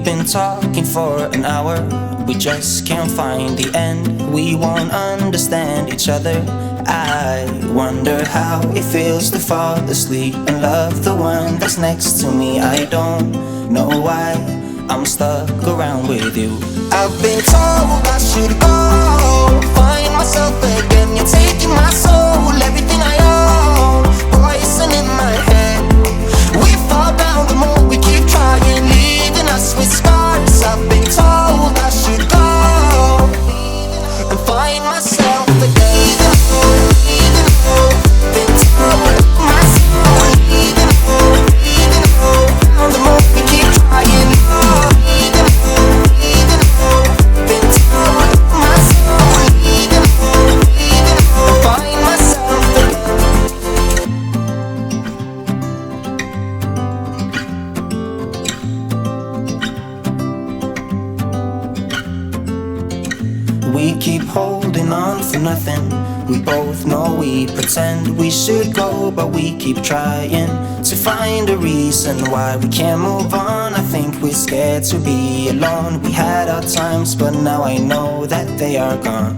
We've been talking for an hour, we just can't find the end. We won't understand each other. I wonder how it feels to fall asleep and love the one that's next to me. I don't know why I'm stuck around with you. I've been told I should go find myself again. You're taking my soul, everything I own, poison in my head. We fall down the more we keep trying, leaving us with scars. I've been told I should go and find myself again. Been told myself, the more we keep trying. Been told myself, find myself again. We keep holding on for nothing. We both know we pretend we should go, but we keep trying to find a reason why we can't move on. I think we're scared to be alone. We had our times, but now I know that they are gone.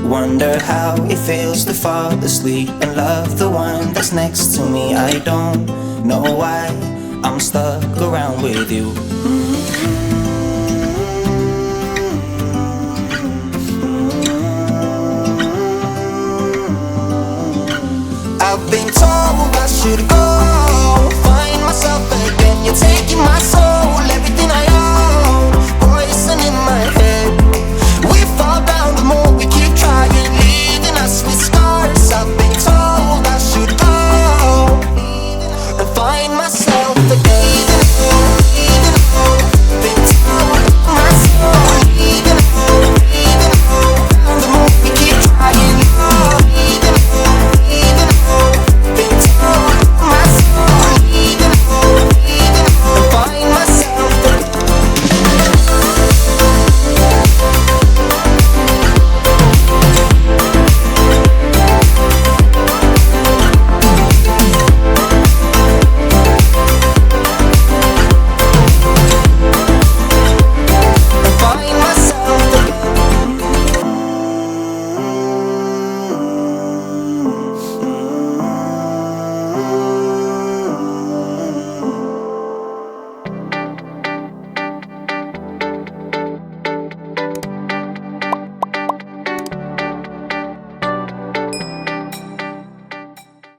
Wonder how it feels to fall asleep and love the one that's next to me. I don't know why I'm stuck around with you. I've been told I should